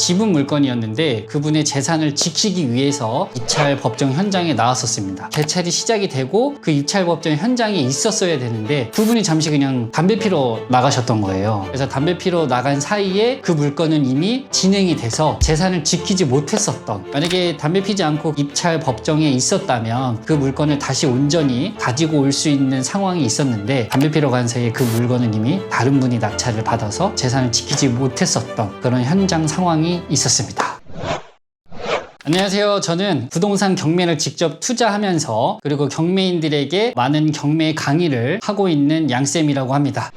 지분 물건이었는데 그분의 재산을 지키기 위해서 입찰 법정 현장에 나왔었습니다. 개찰이 시작이 되고 그 입찰 법정 현장에 있었어야 되는데 그분이 잠시 그냥 담배 피러 나가셨던 거예요. 그래서 담배 피러 나간 사이에 그 물건은 이미 진행이 돼서 재산을 지키지 못했었던, 만약에 담배 피지 않고 입찰 법정에 있었다면 그 물건을 다시 온전히 가지고 올 수 있는 상황이 있었는데 담배 피러 간 사이에 그 물건은 이미 다른 분이 낙찰을 받아서 재산을 지키지 못했었던 그런 현장 상황이 있었습니다. 안녕하세요. 저는 부동산 경매를 직접 투자하면서 그리고 경매인들에게 많은 경매 강의를 하고 있는 양쌤이라고 합니다.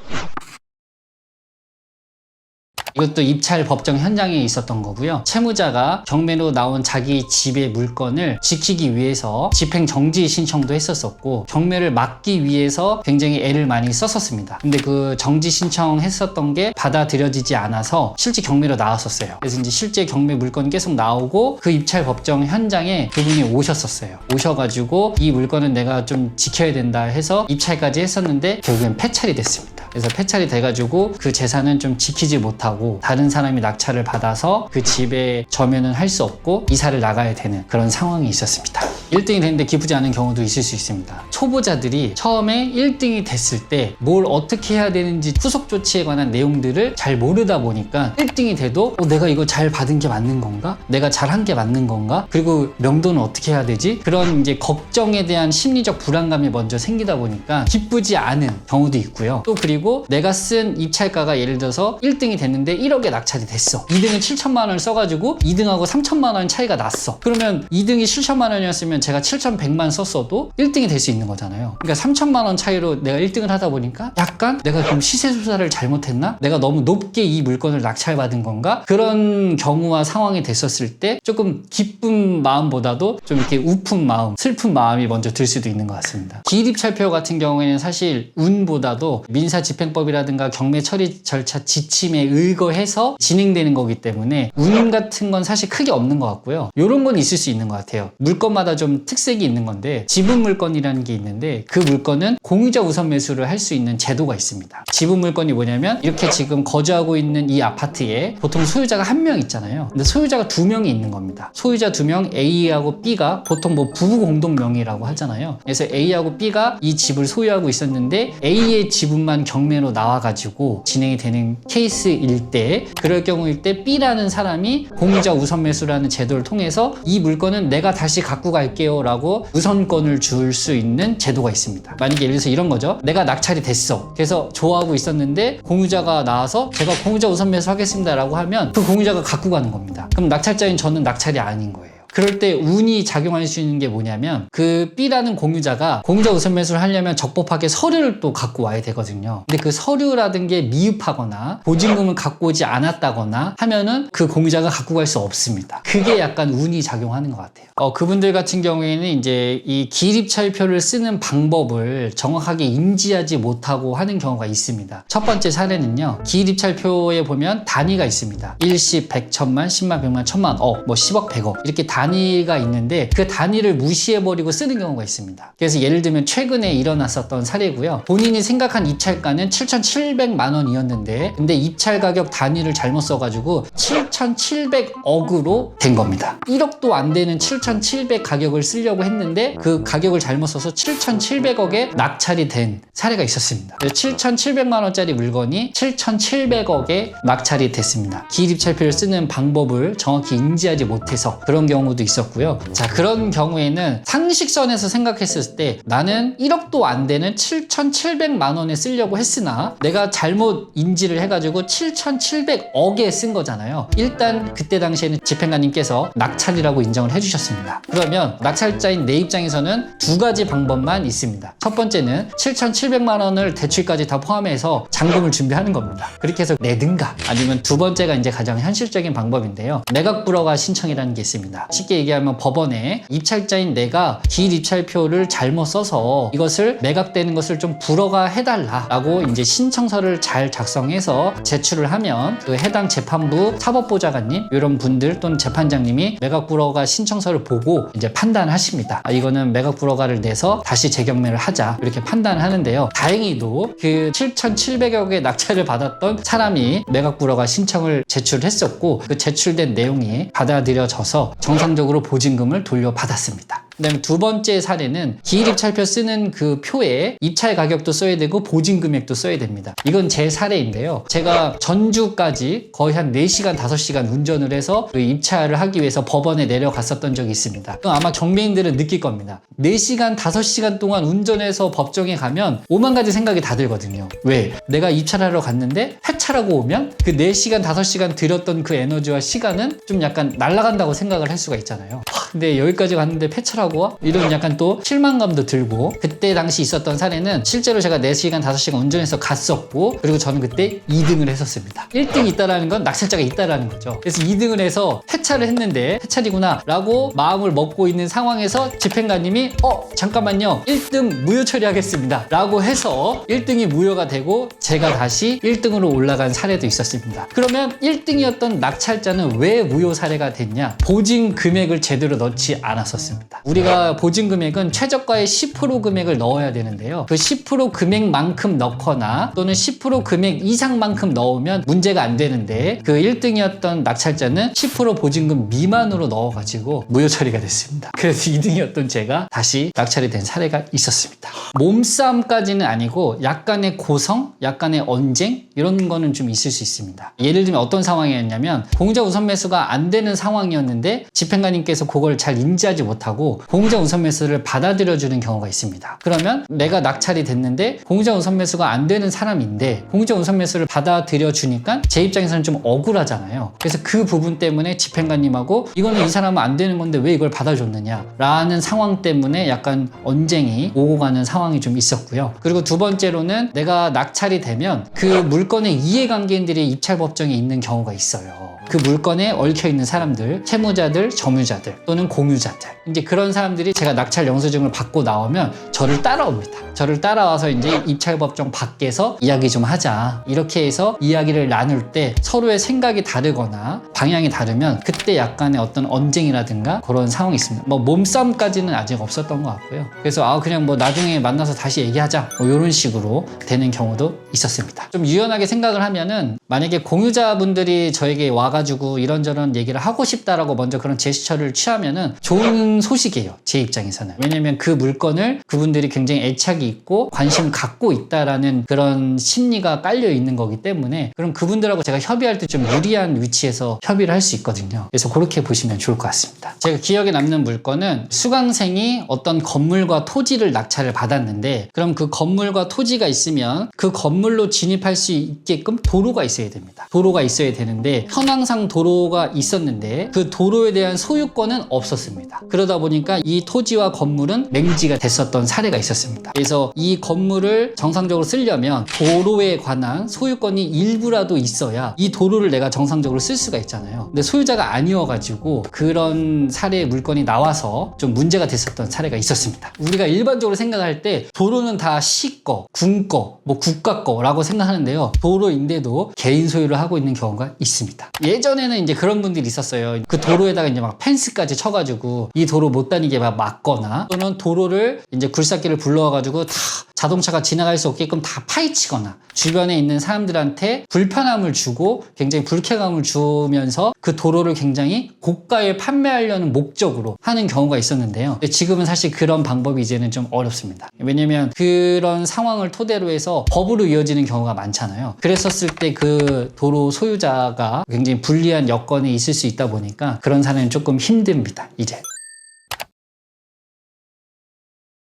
이것도 입찰 법정 현장에 있었던 거고요. 채무자가 경매로 나온 자기 집의 물건을 지키기 위해서 집행 정지 신청도 했었었고 경매를 막기 위해서 굉장히 애를 많이 썼었습니다. 근데 그 정지 신청했었던 게 받아들여지지 않아서 실제 경매로 나왔었어요. 그래서 이제 실제 경매 물건이 계속 나오고 그 입찰 법정 현장에 그분이 오셨었어요. 오셔가지고 이 물건은 내가 좀 지켜야 된다 해서 입찰까지 했었는데 결국엔 폐찰이 됐습니다. 그래서 폐찰이 돼가지고 그 재산은 좀 지키지 못하고 다른 사람이 낙찰을 받아서 그 집에 점유는 할 수 없고 이사를 나가야 되는 그런 상황이 있었습니다. 1등이 됐는데 기쁘지 않은 경우도 있을 수 있습니다. 초보자들이 처음에 1등이 됐을 때 뭘 어떻게 해야 되는지 후속 조치에 관한 내용들을 잘 모르다 보니까 1등이 돼도 내가 이거 잘 받은 게 맞는 건가? 내가 잘한 게 맞는 건가? 그리고 명도는 어떻게 해야 되지? 그런 이제 걱정에 대한 심리적 불안감이 먼저 생기다 보니까 기쁘지 않은 경우도 있고요. 또 그리고 내가 쓴 입찰가가 예를 들어서 1등이 됐는데 1억에 낙찰이 됐어. 2등은 7천만 원을 써가지고 2등하고 3천만 원 차이가 났어. 그러면 2등이 7천만 원이었으면 제가 7,100만 썼어도 1등이 될 수 있는 거잖아요. 그러니까 3천만 원 차이로 내가 1등을 하다 보니까 약간 내가 좀 시세 조사를 잘못했나? 내가 너무 높게 이 물건을 낙찰받은 건가? 그런 경우와 상황이 됐었을 때 조금 기쁜 마음보다도 좀 이렇게 우픈 마음, 슬픈 마음이 먼저 들 수도 있는 것 같습니다. 기일입찰표 같은 경우에는 사실 운보다도 민사집행법이라든가 경매 처리 절차 지침에 의거해서 진행되는 거기 때문에 운 같은 건 사실 크게 없는 것 같고요. 이런 건 있을 수 있는 것 같아요. 물건마다 좀 특색이 있는 건데 지분 물건이라는 게 있는데 그 물건은 공유자 우선 매수를 할 수 있는 제도가 있습니다. 지분 물건이 뭐냐면 이렇게 지금 거주하고 있는 이 아파트에 보통 소유자가 한 명 있잖아요. 근데 소유자가 2명이 있는 겁니다. 소유자 2명 A하고 B가 보통 뭐 부부 공동 명의라고 하잖아요. 그래서 A하고 B가 이 집을 소유하고 있었는데 A의 지분만 경매로 나와가지고 진행이 되는 케이스일 때, 그럴 경우일 때 B라는 사람이 공유자 우선 매수라는 제도를 통해서 이 물건은 내가 다시 갖고 갈게요 라고 우선권을 줄 수 있는 제도가 있습니다. 만약에 예를 들어서 이런 거죠. 내가 낙찰이 됐어. 그래서 좋아하고 있었는데 공유자가 나와서 제가 공유자 우선 매수 하겠습니다 라고 하면 그 공유자가 갖고 가는 겁니다. 그럼 낙찰자인 저는 낙찰이 아닌 거예요. 그럴 때 운이 작용할 수 있는 게 뭐냐면 그 B라는 공유자가 공유자 우선 매수를 하려면 적법하게 서류를 또 갖고 와야 되거든요. 근데 그 서류라든 게 미흡하거나 보증금을 갖고 오지 않았다거나 하면은 그 공유자가 갖고 갈 수 없습니다. 그게 약간 운이 작용하는 것 같아요. 그분들 같은 경우에는 이제 이 기일입찰표를 쓰는 방법을 정확하게 인지하지 못하고 하는 경우가 있습니다. 첫 번째 사례는요. 기일입찰표에 보면 단위가 있습니다. 일십, 백, 천만, 10만, 100만, 1000만, 뭐 10억, 100억 이렇게 단위가 있는데 그 단위를 무시해버리고 쓰는 경우가 있습니다. 그래서 예를 들면 최근에 일어났었던 사례고요. 본인이 생각한 입찰가는 7,700만 원이었는데 근데 입찰 가격 단위를 잘못 써가지고 7,700억으로 된 겁니다. 1억도 안 되는 7,700 가격을 쓰려고 했는데 그 가격을 잘못 써서 7,700억에 낙찰이 된 사례가 있었습니다. 7,700만 원짜리 물건이 7,700억에 낙찰이 됐습니다. 기일입찰표를 쓰는 방법을 정확히 인지하지 못해서 그런 경우도 있었고요. 자, 그런 경우에는 상식선에서 생각했을 때 나는 1억도 안 되는 7,700만 원에 쓰려고 했으나 내가 잘못 인지를 해가지고 7,700억에 쓴 거잖아요. 일단 그때 당시에는 집행관님께서 낙찰이라고 인정을 해주셨습니다. 그러면 낙찰자인 내 입장에서는 두 가지 방법만 있습니다. 첫 번째는 7,700만 원을 대출까지 다 포함해서 잔금을 준비하는 겁니다. 그렇게 해서 내든가 아니면 두 번째가 이제 가장 현실적인 방법인데요. 매각 불허가 신청이라는 게 있습니다. 쉽게 얘기하면 법원에 입찰자인 내가 기일 입찰표를 잘못 써서 이것을 매각되는 것을 좀 불허가 해달라라고 이제 신청서를 잘 작성해서 제출을 하면 그 해당 재판부 사법보좌관님 이런 분들 또는 재판장님이 매각 불허가 신청서를 보고 이제 판단하십니다. 이거는 매각 불허가를 내서 다시 재경매를 하자 이렇게 판단하는데요. 다행히도 그 7,700여 개의 낙찰을 받았던 사람이 매각 불허가 신청을 제출했었고 그 제출된 내용이 받아들여져서 정상적으로 보증금을 돌려받았습니다. 그다음에 두 번째 사례는 기일 입찰표 쓰는 그 표에 입찰 가격도 써야 되고 보증 금액도 써야 됩니다. 이건 제 사례인데요. 제가 전주까지 거의 한 4시간, 5시간 운전을 해서 그 입찰을 하기 위해서 법원에 내려갔었던 적이 있습니다. 그럼 아마 경매인들은 느낄 겁니다. 4시간, 5시간 동안 운전해서 법정에 가면 5만 가지 생각이 다 들거든요. 왜? 내가 입찰하러 갔는데 회찰하고 오면 그 4시간, 5시간 들였던 그 에너지와 시간은 좀 약간 날아간다고 생각을 할 수가 있잖아요. 근데 여기까지 갔는데 폐찰하고 와? 이런 약간 또 실망감도 들고 그때 당시 있었던 사례는 실제로 제가 4시간, 5시간 운전해서 갔었고 그리고 저는 그때 2등을 했었습니다. 1등이 있다라는 건 낙찰자가 있다라는 거죠. 그래서 2등을 해서 폐찰을 했는데 폐찰이구나 라고 마음을 먹고 있는 상황에서 집행관님이 잠깐만요 1등 무효 처리하겠습니다 라고 해서 1등이 무효가 되고 제가 다시 1등으로 올라간 사례도 있었습니다. 그러면 1등이었던 낙찰자는 왜 무효 사례가 됐냐? 보증 금액을 제대로 넣지 않았었습니다. 우리가 보증 금액은 최저가의 10% 금액을 넣어야 되는데요. 그 10% 금액만큼 넣거나 또는 10% 금액 이상만큼 넣으면 문제가 안 되는데 그 1등이었던 낙찰자는 10% 보증금 미만으로 넣어가지고 무효 처리가 됐습니다. 그래서 2등이었던 제가 다시 낙찰이 된 사례가 있었습니다. 몸싸움까지는 아니고 약간의 고성, 약간의 언쟁 이런 거는 좀 있을 수 있습니다. 예를 들면 어떤 상황이었냐면 공자 우선 매수가 안 되는 상황이었는데 집행관님께서 그걸 잘 인지하지 못하고 공자 우선 매수를 받아들여주는 경우가 있습니다. 그러면 내가 낙찰이 됐는데 공자 우선 매수가 안 되는 사람인데 공자 우선 매수를 받아들여주니까 제 입장에서는 좀 억울하잖아요. 그래서 그 부분 때문에 집행관님하고 이거는 이 사람은 안 되는 건데 왜 이걸 받아줬느냐 라는 상황 때문에 약간 언쟁이 오고 가는 상황이 좀 있었고요. 그리고 두 번째로는 내가 낙찰이 되면 그 물건의 이해관계인들이 입찰 법정에 있는 경우가 있어요. 그 물건에 얽혀있는 사람들, 채무자들, 점유자들 또는 공유자들 이제 그런 사람들이 제가 낙찰 영수증을 받고 나오면 저를 따라옵니다. 저를 따라와서 이제 입찰법정 밖에서 이야기 좀 하자 이렇게 해서 이야기를 나눌 때 서로의 생각이 다르거나 방향이 다르면 그때 약간의 어떤 언쟁이라든가 그런 상황이 있습니다. 뭐 몸싸움까지는 아직 없었던 것 같고요. 그래서 그냥 뭐 나중에 만나서 다시 얘기하자 뭐 이런 식으로 되는 경우도 있었습니다. 좀 유연하게 생각을 하면은 만약에 공유자분들이 저에게 와가지고 이런저런 얘기를 하고 싶다라고 먼저 그런 제스처를 취하면은 좋은 소식이에요. 제 입장에서는. 왜냐면 그 물건을 그분들이 굉장히 애착이 있고 관심 갖고 있다라는 그런 심리가 깔려 있는 거기 때문에 그럼 그분들하고 제가 협의할 때 좀 유리한 위치에서 협의를 할 수 있거든요. 그래서 그렇게 보시면 좋을 것 같습니다. 제가 기억에 남는 물건은 수강생이 어떤 건물과 토지를 낙찰을 받았는데 그럼 그 건물과 토지가 있으면 그 건물로 진입할 수 있게끔 도로가 있어야 됩니다. 도로가 있어야 되는데 현황상 도로가 있었는데 그 도로에 대한 소유권은 없었습니다. 그러다 보니까 이 토지와 건물은 맹지가 됐었던 사례가 있었습니다. 그래서 이 건물을 정상적으로 쓰려면 도로에 관한 소유권이 일부라도 있어야 이 도로를 내가 정상적으로 쓸 수가 있잖아요. 근데 소유자가 아니어가지고 그런 사례의 물건이 나와서 좀 문제가 됐었던 사례가 있었습니다. 우리가 일반적으로 생각할 때 도로는 다 시 거, 군 거, 뭐 국가 거라고 생각하는데요. 도로인데도 개인 소유를 하고 있는 경우가 있습니다. 예전에는 이제 그런 분들이 있었어요. 그 도로에다가 이제 막 펜스까지 쳐가지고 이 도로 못 다니게 막 막거나 또는 도로를 이제 굴삭기를 불러와가지고 다 자동차가 지나갈 수 없게끔 다 파헤치거나 주변에 있는 사람들한테 불편함을 주고 굉장히 불쾌감을 주면서 그 도로를 굉장히 고가에 판매하려는 목적으로 하는 경우가 있었는데요. 근데 지금은 사실 그런 방법이 이제는 좀 어렵습니다. 왜냐면 그런 상황을 토대로 해서 법으로 이어지는 경우가 많잖아요. 그랬었을 때 그 도로 소유자가 굉장히 불리한 여건에 있을 수 있다 보니까 그런 사례는 조금 힘듭니다. 이제.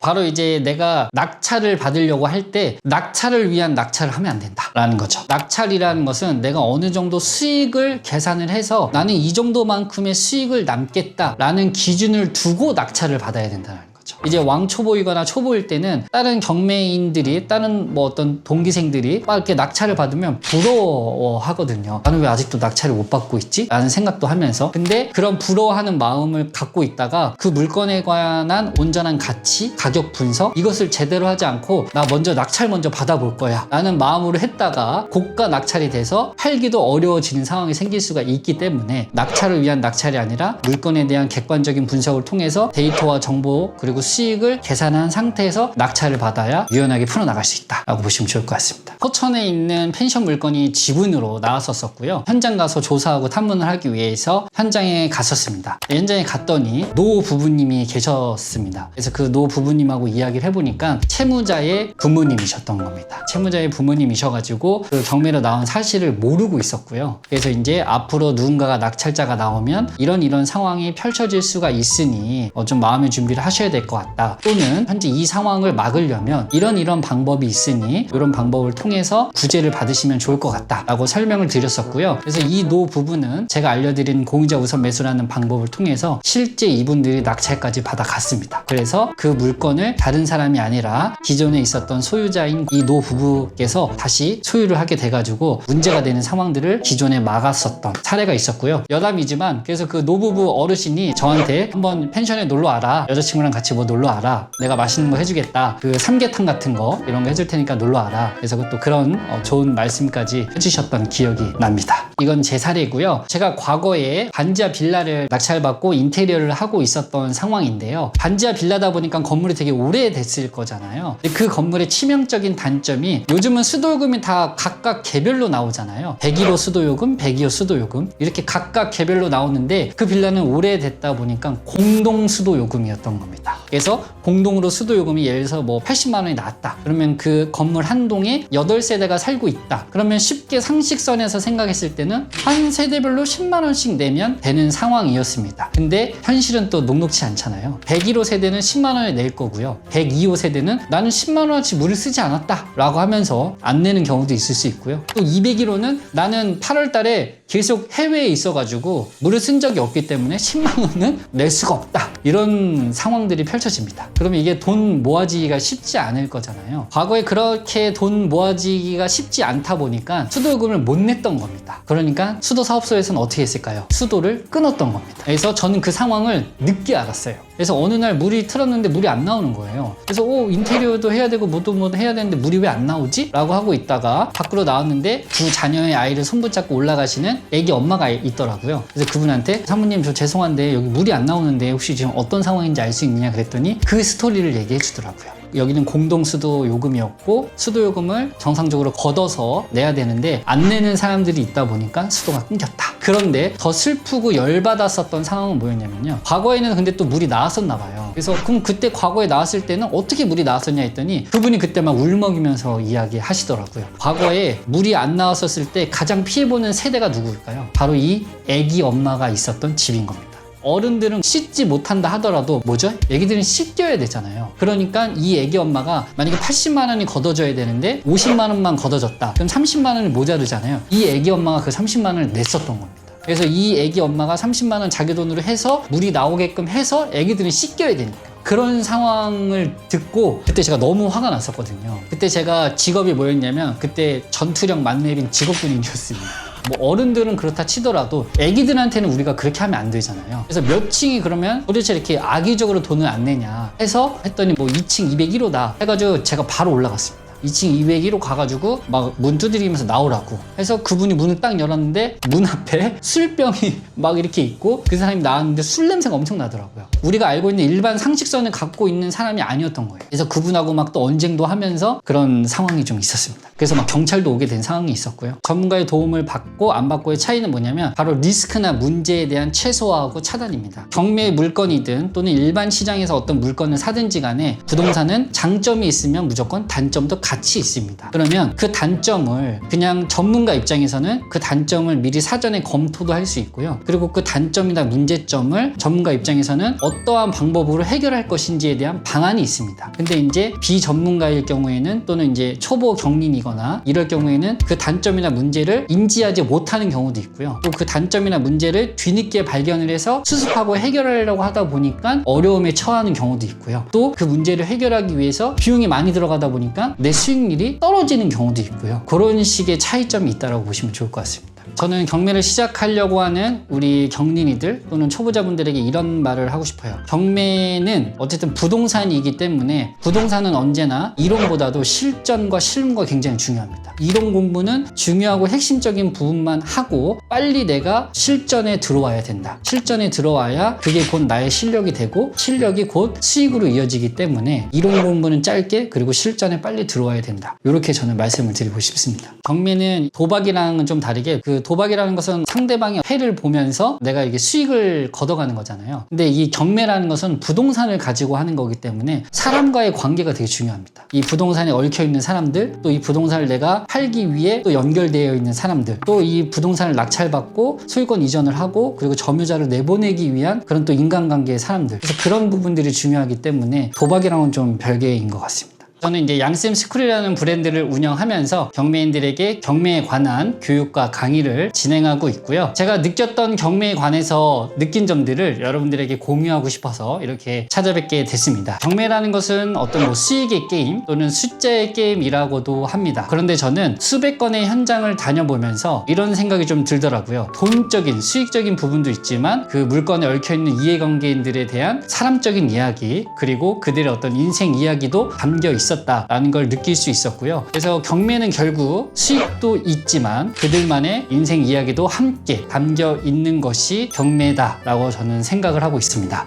바로 이제 내가 낙찰을 받으려고 할 때 낙찰을 위한 낙찰을 하면 안 된다라는 거죠. 낙찰이라는 것은 내가 어느 정도 수익을 계산을 해서 나는 이 정도만큼의 수익을 남겠다라는 기준을 두고 낙찰을 받아야 된다는 거죠. 거죠. 이제 왕초보이거나 초보일 때는 다른 경매인들이 다른 뭐 어떤 동기생들이 막 이렇게 낙찰을 받으면 부러워하거든요. 나는 왜 아직도 낙찰을 못 받고 있지? 라는 생각도 하면서. 근데 그런 부러워하는 마음을 갖고 있다가 그 물건에 관한 온전한 가치, 가격 분석 이것을 제대로 하지 않고 나 먼저 낙찰 먼저 받아볼 거야 라는 마음으로 했다가 고가 낙찰이 돼서 팔기도 어려워지는 상황이 생길 수가 있기 때문에 낙찰을 위한 낙찰이 아니라 물건에 대한 객관적인 분석을 통해서 데이터와 정보 그리고 수익을 계산한 상태에서 낙찰을 받아야 유연하게 풀어나갈 수 있다 라고 보시면 좋을 것 같습니다. 포천에 있는 펜션 물건이 지분으로 나왔었고요. 현장 가서 조사하고 탐문을 하기 위해서 현장에 갔었습니다. 현장에 갔더니 노 부부님이 계셨습니다. 그래서 그 노 부부님하고 이야기를 해보니까 채무자의 부모님이셨던 겁니다. 채무자의 부모님이셔가지고 그 경매로 나온 사실을 모르고 있었고요. 그래서 이제 앞으로 누군가가 낙찰자가 나오면 이런 상황이 펼쳐질 수가 있으니 좀 마음의 준비를 하셔야 될 것 같다. 또는 현재 이 상황을 막으려면 이런 방법이 있으니 이런 방법을 통해서 구제를 받으시면 좋을 것 같다 라고 설명을 드렸었고요. 그래서 이 노 부부는 제가 알려드린 공유자 우선 매수라는 방법을 통해서 실제 이분들이 낙찰까지 받아갔습니다. 그래서 그 물건을 다른 사람이 아니라 기존에 있었던 소유자인 이 노 부부께서 다시 소유를 하게 돼가지고 문제가 되는 상황들을 기존에 막았었던 사례가 있었고요. 여담이지만 그래서 그 노부부 어르신이 저한테 한번 펜션에 놀러 와라, 여자친구랑 같이 뭐 놀러 와라, 내가 맛있는 거 해주겠다, 그 삼계탕 같은 거 이런 거 해줄 테니까 놀러 와라. 그래서 또 그런 좋은 말씀까지 해주셨던 기억이 납니다. 이건 제 사례고요. 제가 과거에 반지하 빌라를 낙찰받고 인테리어를 하고 있었던 상황인데요. 반지하 빌라다 보니까 건물이 되게 오래됐을 거잖아요. 근데 그 건물의 치명적인 단점이 요즘은 수도요금이 다 각각 개별로 나오잖아요. 101호 수도요금, 102호 수도요금 이렇게 각각 개별로 나오는데 그 빌라는 오래됐다 보니까 공동 수도요금이었던 겁니다. 그래서 공동으로 수도요금이 예를 들어서 뭐 80만 원이 나왔다. 그러면 그 건물 한 동에 8세대가 살고 있다. 그러면 쉽게 상식선에서 생각했을 때는 한 세대별로 10만 원씩 내면 되는 상황이었습니다. 근데 현실은 또 녹록치 않잖아요. 101호 세대는 10만 원을 낼 거고요. 102호 세대는 나는 10만 원어치 물을 쓰지 않았다 라고 하면서 안 내는 경우도 있을 수 있고요. 또 201호는 나는 8월 달에 계속 해외에 있어가지고 물을 쓴 적이 없기 때문에 10만 원은 낼 수가 없다. 이런 상황들이 펼쳐집니다. 그러면 이게 돈 모아지기가 쉽지 않을 거잖아요. 과거에 그렇게 돈 모아지기가 쉽지 않다 보니까 수도요금을 못 냈던 겁니다. 그러니까 수도사업소에서는 어떻게 했을까요? 수도를 끊었던 겁니다. 그래서 저는 그 상황을 늦게 알았어요. 그래서 어느 날 물이 틀었는데 물이 안 나오는 거예요. 그래서 인테리어도 해야 되고 뭐도 해야 되는데 물이 왜 안 나오지? 라고 하고 있다가 밖으로 나왔는데 두 자녀의 아이를 손붙잡고 올라가시는 애기 엄마가 있더라고요. 그래서 그분한테 사모님 저 죄송한데 여기 물이 안 나오는데 혹시 지금 어떤 상황인지 알 수 있느냐 그랬더니 그 스토리를 얘기해 주더라고요. 여기는 공동수도 요금이었고 수도요금을 정상적으로 걷어서 내야 되는데 안 내는 사람들이 있다 보니까 수도가 끊겼다. 그런데 더 슬프고 열받았었던 상황은 뭐였냐면요. 과거에는 근데 또 물이 나왔었나 봐요. 그래서 그럼 그때 과거에 나왔을 때는 어떻게 물이 나왔었냐 했더니 그분이 그때 막 울먹이면서 이야기하시더라고요. 과거에 물이 안 나왔었을 때 가장 피해보는 세대가 누구일까요? 바로 이 애기 엄마가 있었던 집인 겁니다. 어른들은 씻지 못한다 하더라도 뭐죠? 애기들은 씻겨야 되잖아요. 그러니까 이 애기 엄마가 만약에 80만 원이 걷어져야 되는데 50만 원만 걷어졌다. 그럼 30만 원이 모자르잖아요. 이 애기 엄마가 그 30만 원을 냈었던 겁니다. 그래서 이 애기 엄마가 30만 원 자기 돈으로 해서 물이 나오게끔 해서 애기들은 씻겨야 되니까. 그런 상황을 듣고 그때 제가 너무 화가 났었거든요. 그때 제가 직업이 뭐였냐면 그때 전투력 만렙인 직업군인이었습니다. 뭐 어른들은 그렇다 치더라도 애기들한테는 우리가 그렇게 하면 안 되잖아요. 그래서 몇 층이 그러면 도대체 이렇게 악의적으로 돈을 안 내냐 해서 했더니 뭐 2층 201호다 해가지고 제가 바로 올라갔습니다. 2층 201호 가가지고 막 문 두드리면서 나오라고 해서 그분이 문을 딱 열었는데 문 앞에 술병이 막 이렇게 있고 그 사람이 나왔는데 술 냄새가 엄청 나더라고요. 우리가 알고 있는 일반 상식선을 갖고 있는 사람이 아니었던 거예요. 그래서 그분하고 막 또 언쟁도 하면서 그런 상황이 좀 있었습니다. 그래서 막 경찰도 오게 된 상황이 있었고요. 전문가의 도움을 받고 안 받고의 차이는 뭐냐면 바로 리스크나 문제에 대한 최소화하고 차단입니다. 경매 물건이든 또는 일반 시장에서 어떤 물건을 사든지 간에 부동산은 장점이 있으면 무조건 단점도 같이 같이 있습니다. 그러면 그 단점을 그냥 전문가 입장에서는 그 단점을 미리 사전에 검토도 할 수 있고요. 그리고 그 단점이나 문제점을 전문가 입장에서는 어떠한 방법으로 해결할 것인지에 대한 방안이 있습니다. 근데 이제 비전문가일 경우에는 또는 이제 초보 경린이거나 이럴 경우에는 그 단점이나 문제를 인지하지 못하는 경우도 있고요. 또 그 단점이나 문제를 뒤늦게 발견을 해서 수습하고 해결하려고 하다 보니까 어려움에 처하는 경우도 있고요. 또 그 문제를 해결하기 위해서 비용이 많이 들어가다 보니까 내 수익률이 떨어지는 경우도 있고요. 그런 식의 차이점이 있다고 보시면 좋을 것 같습니다. 저는 경매를 시작하려고 하는 우리 경린이들 또는 초보자분들에게 이런 말을 하고 싶어요. 경매는 어쨌든 부동산이기 때문에 부동산은 언제나 이론보다도 실전과 실무가 굉장히 중요합니다. 이론 공부는 중요하고 핵심적인 부분만 하고 빨리 내가 실전에 들어와야 된다. 실전에 들어와야 그게 곧 나의 실력이 되고 실력이 곧 수익으로 이어지기 때문에 이론 공부는 짧게 그리고 실전에 빨리 들어와야 된다. 이렇게 저는 말씀을 드리고 싶습니다. 경매는 도박이랑은 좀 다르게 도박이라는 것은 상대방의 패를 보면서 내가 이게 수익을 걷어가는 거잖아요. 근데 이 경매라는 것은 부동산을 가지고 하는 거기 때문에 사람과의 관계가 되게 중요합니다. 이 부동산에 얽혀있는 사람들, 또 이 부동산을 내가 팔기 위해 또 연결되어 있는 사람들, 또 이 부동산을 낙찰받고 소유권 이전을 하고 그리고 점유자를 내보내기 위한 그런 또 인간관계의 사람들. 그래서 그런 부분들이 중요하기 때문에 도박이랑은 좀 별개인 것 같습니다. 저는 이제 양쌤 스쿨이라는 브랜드를 운영하면서 경매인들에게 경매에 관한 교육과 강의를 진행하고 있고요. 제가 느꼈던 경매에 관해서 느낀 점들을 여러분들에게 공유하고 싶어서 이렇게 찾아뵙게 됐습니다. 경매라는 것은 어떤 수익의 게임 또는 숫자의 게임이라고도 합니다. 그런데 저는 수백 건의 현장을 다녀보면서 이런 생각이 좀 들더라고요. 돈적인, 수익적인 부분도 있지만 그 물건에 얽혀있는 이해관계인들에 대한 사람적인 이야기 그리고 그들의 어떤 인생 이야기도 담겨 있었다라는 걸 느낄 수 있었고요. 그래서 경매는 결국 수익도 있지만 그들만의 인생 이야기도 함께 담겨 있는 것이 경매다라고 저는 생각을 하고 있습니다.